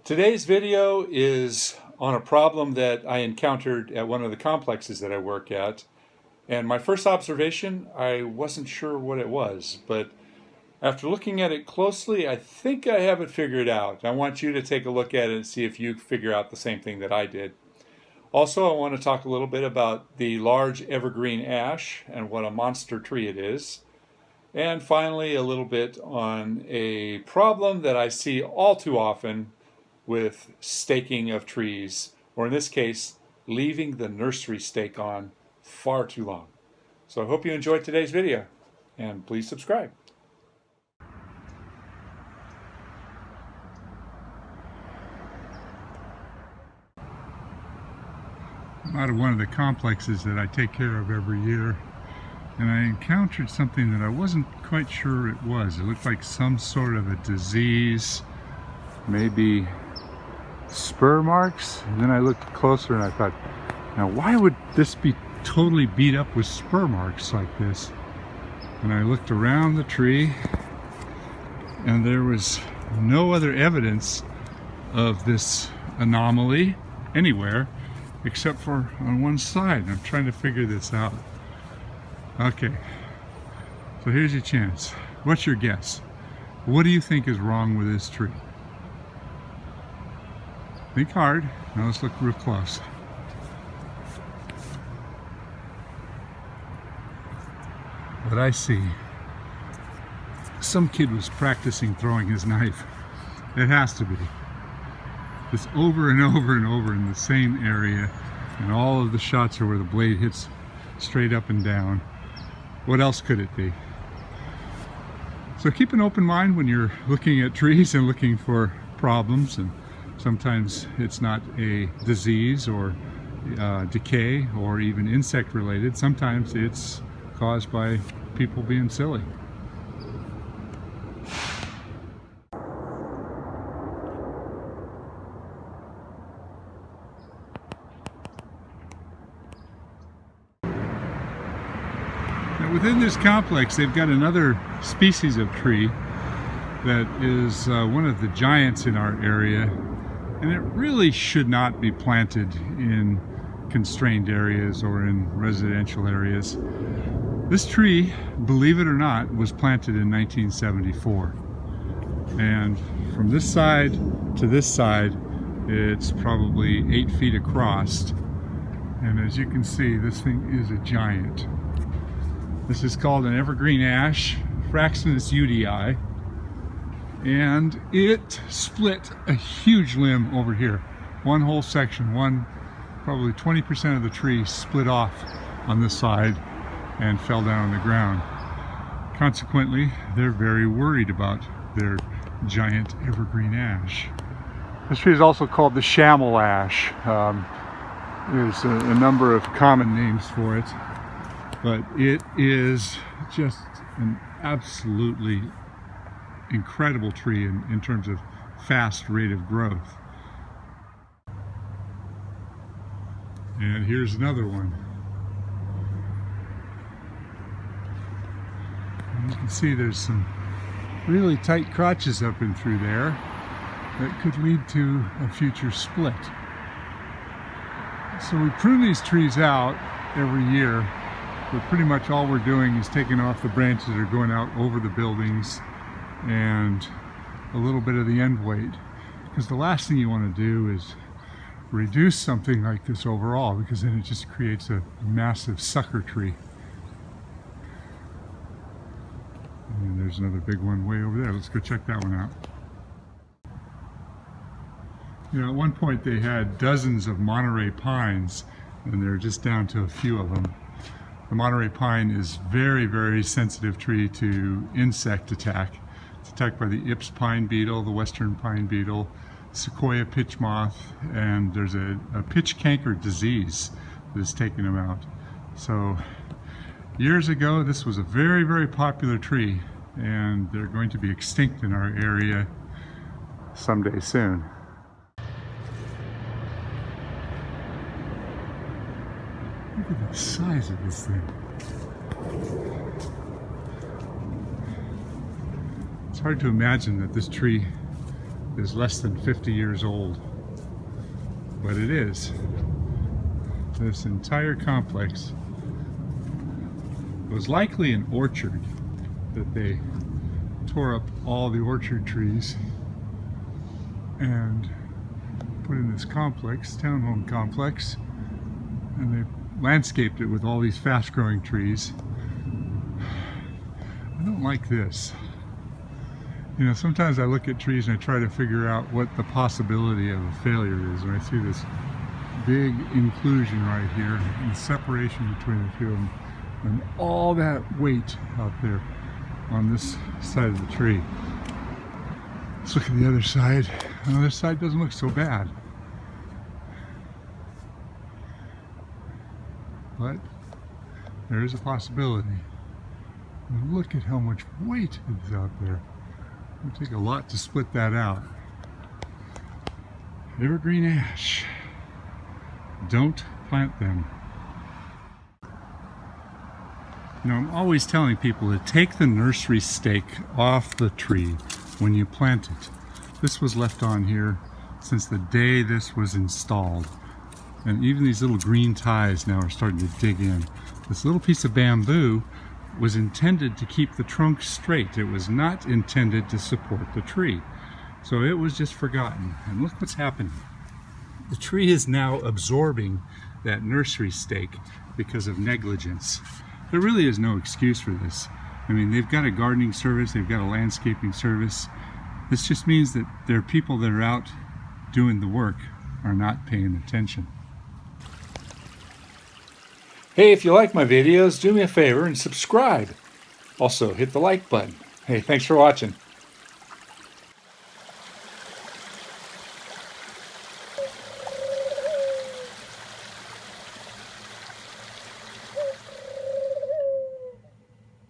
Today's video is on a problem that I encountered at one of the complexes that I work at. And my first observation, I wasn't sure what it was, but after looking at it closely, I think I have it figured out. I want you to take a look at it and see if you figure out the same thing that I did. Also, I want to talk a little bit about the large evergreen ash and what a monster tree it is. And finally, a little bit on a problem that I see all too often with staking of trees, or in this case, leaving the nursery stake on far too long. So I hope you enjoyed today's video, and please subscribe. I'm out of one of the complexes that I take care of every year, and I encountered something that I wasn't quite sure it was. It looked like some sort of a disease, maybe spur marks. And then I looked closer and I thought, now why would this be totally beat up with spur marks like this? And I looked around the tree and there was no other evidence of this anomaly anywhere except for on one side. And I'm trying to figure this out. Okay, so here's your chance. What's your guess? What do you think is wrong with this tree? Think hard. Now let's look real close. What I see, some kid was practicing throwing his knife. It has to be. Just over and over and over in the same area, and all of the shots are where the blade hits straight up and down. What else could it be? So keep an open mind when you're looking at trees and looking for problems, and sometimes it's not a disease or decay or even insect related. Sometimes it's caused by people being silly. Now within this complex, they've got another species of tree that is one of the giants in our area. And it really should not be planted in constrained areas or in residential areas. This tree, believe it or not, was planted in 1974. And from this side to this side, it's probably 8 feet across. And as you can see, this thing is a giant. This is called an Evergreen Ash, Fraxinus UDI. And it split a huge limb over here. One whole section, probably 20% of the tree split off on this side and fell down on the ground. Consequently, they're very worried about their giant evergreen ash. This tree is also called the Shamel ash. There's a number of common names for it, but it is just an absolutely incredible tree in terms of fast rate of growth. And here's another one. And you can see there's some really tight crotches up and through there that could lead to a future split. So we prune these trees out every year, but pretty much all we're doing is taking off the branches that are going out over the buildings and a little bit of the end weight, because the last thing you want to do is reduce something like this overall, because then it just creates a massive sucker tree. And there's another big one way over there. Let's go check that one out. You know, at one point they had dozens of Monterey pines, and they're just down to a few of them. The Monterey pine is very, very sensitive tree to insect attack. It's attacked by the Ips pine beetle, the western pine beetle, Sequoia pitch moth, and there's a pitch canker disease that is taking them out. So years ago, this was a very, very popular tree, and they're going to be extinct in our area someday soon. Look at the size of this thing. It's hard to imagine that this tree is less than 50 years old. But it is. This entire complex was likely an orchard that they tore up all the orchard trees and put in this complex, townhome complex, and they landscaped it with all these fast-growing trees. I don't like this. You know, sometimes I look at trees and I try to figure out what the possibility of a failure is when I see this big inclusion right here and separation between the two of them and all that weight out there on this side of the tree. Let's look at the other side. The other side doesn't look so bad. But there is a possibility. And look at how much weight is out there. It would take a lot to split that out. Evergreen ash. Don't plant them. You know, I'm always telling people to take the nursery stake off the tree when you plant it. This was left on here since the day this was installed. And even these little green ties now are starting to dig in. This little piece of bamboo was intended to keep the trunk straight. It was not intended to support the tree. So it was just forgotten. And look what's happening. The tree is now absorbing that nursery stake because of negligence. There really is no excuse for this. I mean, they've got a gardening service, they've got a landscaping service. This just means that there are people that are out doing the work are not paying attention. Hey, if you like my videos, do me a favor and subscribe. Also, hit the like button. Hey, thanks for watching.